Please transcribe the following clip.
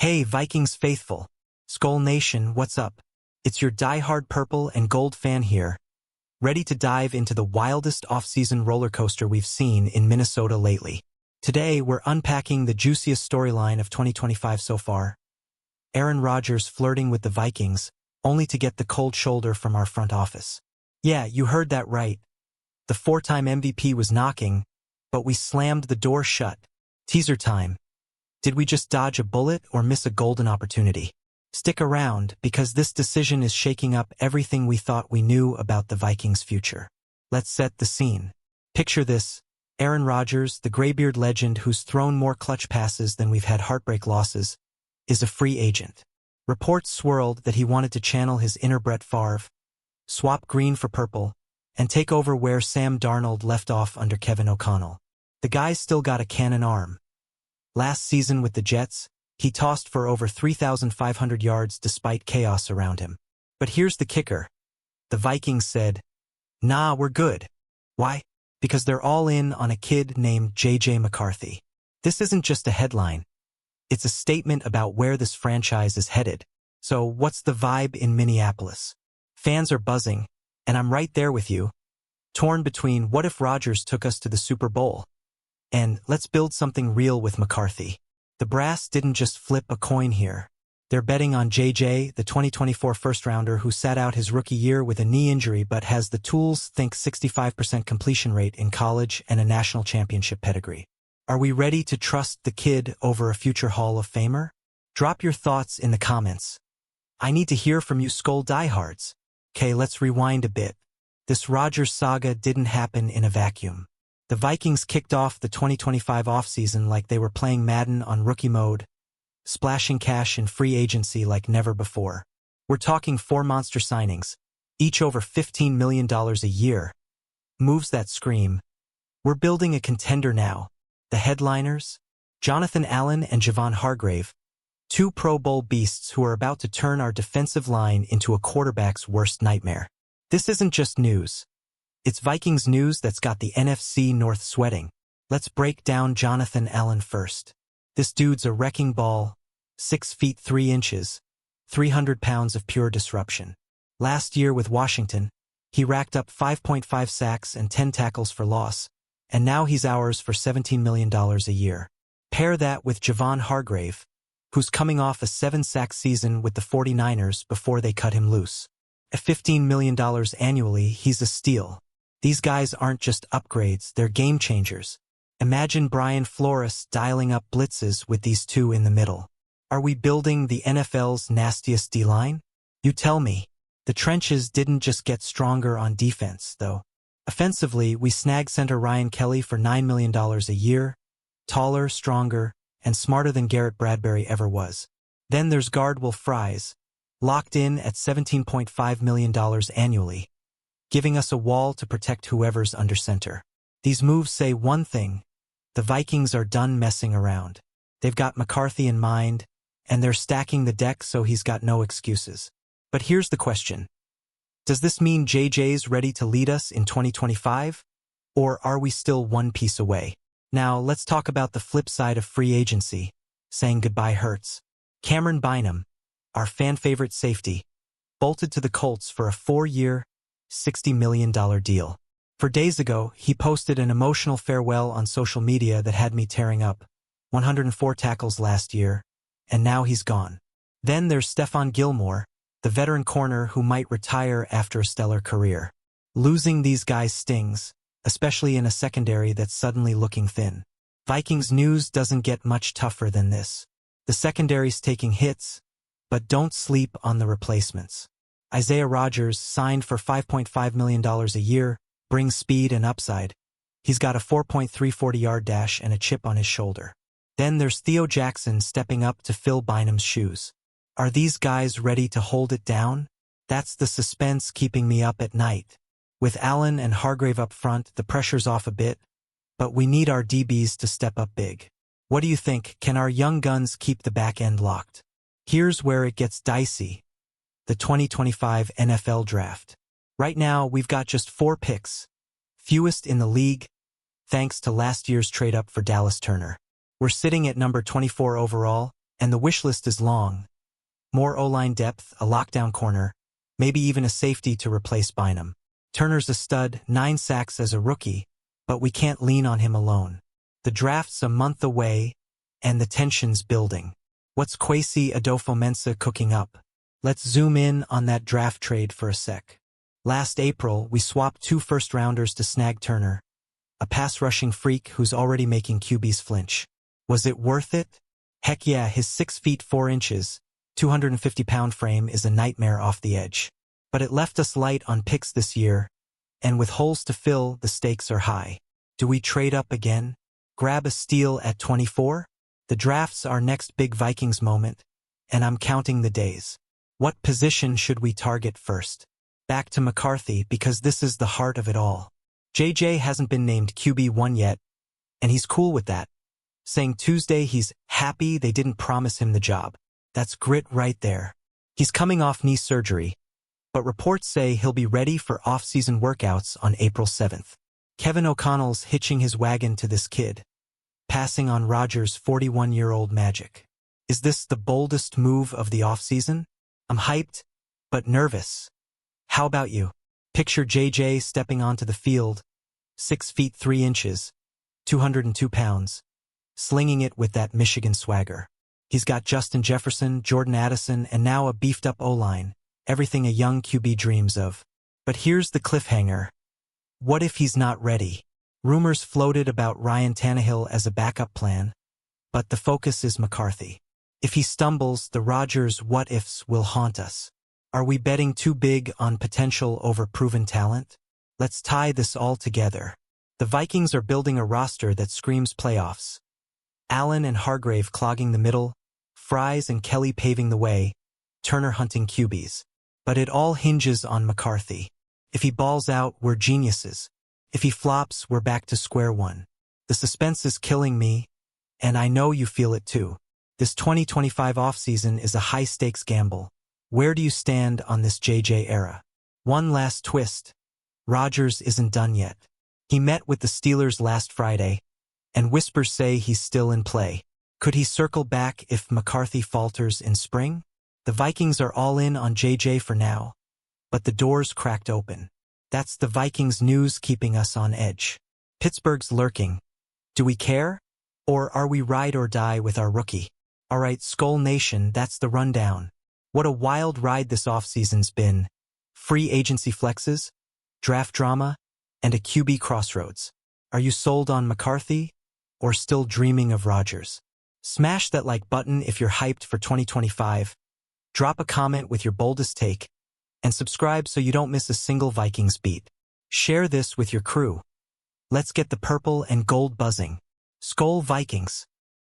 Hey, Vikings faithful. Skull Nation, what's up? It's your die-hard purple and gold fan here, ready to dive into the wildest off-season roller coaster we've seen in Minnesota lately. Today, we're unpacking the juiciest storyline of 2025 so far. Aaron Rodgers flirting with the Vikings, only to get the cold shoulder from our front office. Yeah, you heard that right. The four-time MVP was knocking, but we slammed the door shut. Teaser time. Did we just dodge a bullet or miss a golden opportunity? Stick around, because this decision is shaking up everything we thought we knew about the Vikings' future. Let's set the scene. Picture this: Aaron Rodgers, the graybeard legend who's thrown more clutch passes than we've had heartbreak losses, is a free agent. Reports swirled that he wanted to channel his inner Brett Favre, swap green for purple, and take over where Sam Darnold left off under Kevin O'Connell. The guy's still got a cannon arm. Last season with the Jets, he tossed for over 3,500 yards despite chaos around him. But here's the kicker. The Vikings said, "Nah, we're good." Why? Because they're all in on a kid named J.J. McCarthy. This isn't just a headline. It's a statement about where this franchise is headed. So what's the vibe in Minneapolis? Fans are buzzing, and I'm right there with you, torn between what if Rodgers took us to the Super Bowl and let's build something real with McCarthy. The brass didn't just flip a coin here. They're betting on JJ, the 2024 first-rounder who sat out his rookie year with a knee injury but has the tools, think 65% completion rate in college and a national championship pedigree. Are we ready to trust the kid over a future Hall of Famer? Drop your thoughts in the comments. I need to hear from you Skull diehards. Okay, let's rewind a bit. This Rodgers saga didn't happen in a vacuum. The Vikings kicked off the 2025 offseason like they were playing Madden on rookie mode, splashing cash in free agency like never before. We're talking 4 monster signings, each over $15 million a year. Moves that scream, we're building a contender now. The headliners? Jonathan Allen and Javon Hargrave, 2 Pro Bowl beasts who are about to turn our defensive line into a quarterback's worst nightmare. This isn't just news. It's Vikings news that's got the NFC North sweating. Let's break down Jonathan Allen first. This dude's a wrecking ball, 6 feet 3 inches, 300 pounds of pure disruption. Last year with Washington, he racked up 5.5 sacks and 10 tackles for loss, and now he's ours for $17 million a year. Pair that with Javon Hargrave, who's coming off a 7-sack season with the 49ers before they cut him loose. At $15 million annually, he's a steal. These guys aren't just upgrades, they're game changers. Imagine Brian Flores dialing up blitzes with these two in the middle. Are we building the NFL's nastiest D-line? You tell me. The trenches didn't just get stronger on defense, though. Offensively, we snagged center Ryan Kelly for $9 million a year, taller, stronger, and smarter than Garrett Bradbury ever was. Then there's guard Will Fries, locked in at $17.5 million annually, giving us a wall to protect whoever's under center. These moves say one thing: the Vikings are done messing around. They've got McCarthy in mind, and they're stacking the deck so he's got no excuses. But here's the question. Does this mean JJ's ready to lead us in 2025? Or are we still one piece away? Now, let's talk about the flip side of free agency. Saying goodbye hurts. Cameron Bynum, our fan-favorite safety, bolted to the Colts for a 4-year, $60 million deal. 4 days ago, he posted an emotional farewell on social media that had me tearing up. 104 tackles last year, and now he's gone. Then there's Stephon Gilmore, the veteran corner who might retire after a stellar career. Losing these guys stings, especially in a secondary that's suddenly looking thin. Vikings news doesn't get much tougher than this. The secondary's taking hits, but don't sleep on the replacements. Isaiah Rodgers, signed for $5.5 million a year, brings speed and upside. He's got a 4.3 40-yard dash and a chip on his shoulder. Then there's Theo Jackson stepping up to fill Bynum's shoes. Are these guys ready to hold it down? That's the suspense keeping me up at night. With Allen and Hargrave up front, the pressure's off a bit, but we need our DBs to step up big. What do you think? Can our young guns keep the back end locked? Here's where it gets dicey. The 2025 NFL Draft. Right now, we've got just 4 picks, fewest in the league, thanks to last year's trade-up for Dallas Turner. We're sitting at number 24 overall, And the wish list is long. More O-line depth, a lockdown corner, maybe even a safety to replace Bynum. Turner's a stud, 9 sacks as a rookie, but we can't lean on him alone. The draft's a month away, and the tension's building. What's Kwesi Adofo-Mensah cooking up? Let's zoom in on that draft trade for a sec. Last April, we swapped 2 first-rounders to snag Turner, a pass-rushing freak who's already making QBs flinch. Was it worth it? Heck yeah, his 6 feet 4 inches, 250-pound frame is a nightmare off the edge. But it left us light on picks this year, and with holes to fill, the stakes are high. Do we trade up again? Grab a steal at 24? The draft's our next big Vikings moment, and I'm counting the days. What position should we target first? Back to McCarthy, because this is the heart of it all. JJ hasn't been named QB1 yet, and he's cool with that, saying Tuesday he's happy they didn't promise him the job. That's grit right there. He's coming off knee surgery, but reports say he'll be ready for off-season workouts on April 7th. Kevin O'Connell's hitching his wagon to this kid, passing on Rodgers' 41-year-old magic. Is this the boldest move of the offseason? I'm hyped, but nervous. How about you? Picture JJ stepping onto the field, 6 feet 3 inches, 202 pounds, slinging it with that Michigan swagger. He's got Justin Jefferson, Jordan Addison, and now a beefed-up O-line, everything a young QB dreams of. But here's the cliffhanger. What if he's not ready? Rumors floated about Ryan Tannehill as a backup plan, but the focus is McCarthy. If he stumbles, the Rodgers what-ifs will haunt us. Are we betting too big on potential over proven talent? Let's tie this all together. The Vikings are building a roster that screams playoffs. Allen and Hargrave clogging the middle, Fries and Kelly paving the way, Turner hunting QBs. But it all hinges on McCarthy. If he balls out, we're geniuses. If he flops, we're back to square one. The suspense is killing me, and I know you feel it too. This 2025 offseason is a high-stakes gamble. Where do you stand on this JJ era? One last twist. Rodgers isn't done yet. He met with the Steelers last Friday, and whispers say he's still in play. Could he circle back if McCarthy falters in spring? The Vikings are all in on JJ for now, but the door's cracked open. That's the Vikings news keeping us on edge. Pittsburgh's lurking. Do we care? Or are we ride or die with our rookie? Alright, Skull Nation, that's the rundown. What a wild ride this offseason's been. Free agency flexes, draft drama, and a QB crossroads. Are you sold on McCarthy, or still dreaming of Rodgers? Smash that like button if you're hyped for 2025. Drop a comment with your boldest take, and subscribe so you don't miss a single Vikings beat. Share this with your crew. Let's get the purple and gold buzzing. Skol Vikings!